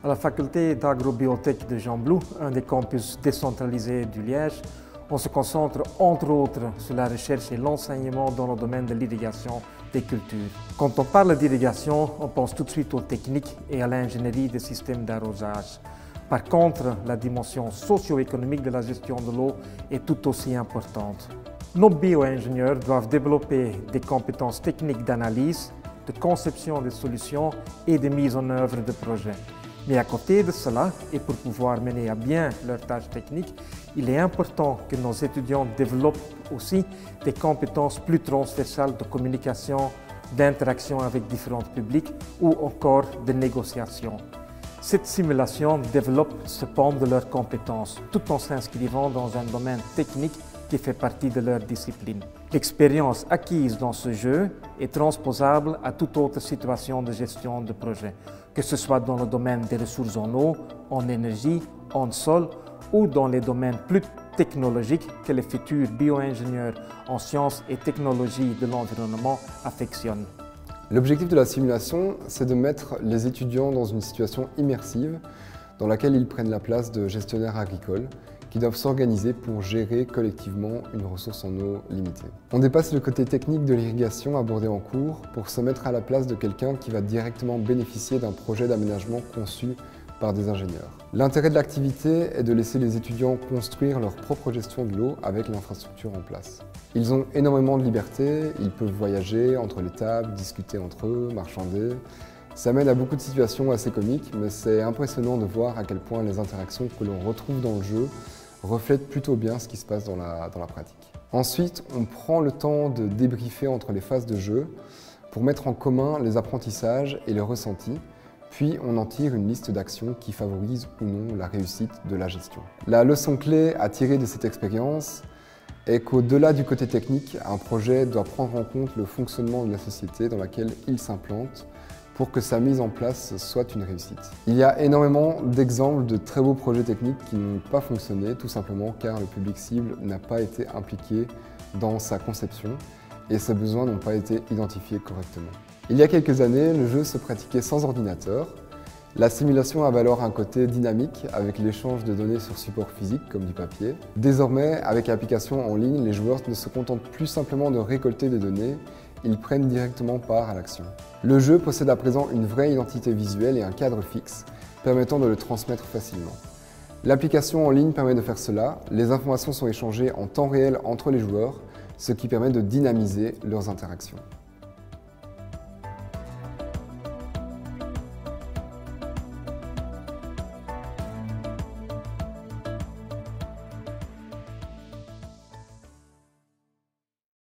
À la faculté d'agrobiotech de Jean Blou, un des campus décentralisés du Liège, on se concentre entre autres sur la recherche et l'enseignement dans le domaine de l'irrigation des cultures. Quand on parle d'irrigation, on pense tout de suite aux techniques et à l'ingénierie des systèmes d'arrosage. Par contre, la dimension socio-économique de la gestion de l'eau est tout aussi importante. Nos bio-ingénieurs doivent développer des compétences techniques d'analyse, de conception des solutions et de mise en œuvre de projets. Mais à côté de cela, et pour pouvoir mener à bien leurs tâches techniques, il est important que nos étudiants développent aussi des compétences plus transversales de communication, d'interaction avec différents publics ou encore de négociation. Cette simulation développe ce pan de leurs compétences, tout en s'inscrivant dans un domaine technique qui fait partie de leur discipline. L'expérience acquise dans ce jeu est transposable à toute autre situation de gestion de projet, que ce soit dans le domaine des ressources en eau, en énergie, en sol ou dans les domaines plus technologiques que les futurs bio-ingénieurs en sciences et technologies de l'environnement affectionnent. L'objectif de la simulation, c'est de mettre les étudiants dans une situation immersive dans laquelle ils prennent la place de gestionnaires agricoles qui doivent s'organiser pour gérer collectivement une ressource en eau limitée. On dépasse le côté technique de l'irrigation abordé en cours pour se mettre à la place de quelqu'un qui va directement bénéficier d'un projet d'aménagement conçu par des ingénieurs. L'intérêt de l'activité est de laisser les étudiants construire leur propre gestion de l'eau avec l'infrastructure en place. Ils ont énormément de liberté, ils peuvent voyager entre les tables, discuter entre eux, marchander. Ça mène à beaucoup de situations assez comiques, mais c'est impressionnant de voir à quel point les interactions que l'on retrouve dans le jeu reflètent plutôt bien ce qui se passe dans la pratique. Ensuite, on prend le temps de débriefer entre les phases de jeu pour mettre en commun les apprentissages et les ressentis, puis on en tire une liste d'actions qui favorisent ou non la réussite de la gestion. La leçon clé à tirer de cette expérience est qu'au-delà du côté technique, un projet doit prendre en compte le fonctionnement de la société dans laquelle il s'implante pour que sa mise en place soit une réussite. Il y a énormément d'exemples de très beaux projets techniques qui n'ont pas fonctionné, tout simplement car le public cible n'a pas été impliqué dans sa conception et ses besoins n'ont pas été identifiés correctement. Il y a quelques années, le jeu se pratiquait sans ordinateur. La simulation avait alors un côté dynamique avec l'échange de données sur support physique comme du papier. Désormais, avec l'application en ligne, les joueurs ne se contentent plus simplement de récolter des données, ils prennent directement part à l'action. Le jeu possède à présent une vraie identité visuelle et un cadre fixe, permettant de le transmettre facilement. L'application en ligne permet de faire cela, les informations sont échangées en temps réel entre les joueurs, ce qui permet de dynamiser leurs interactions.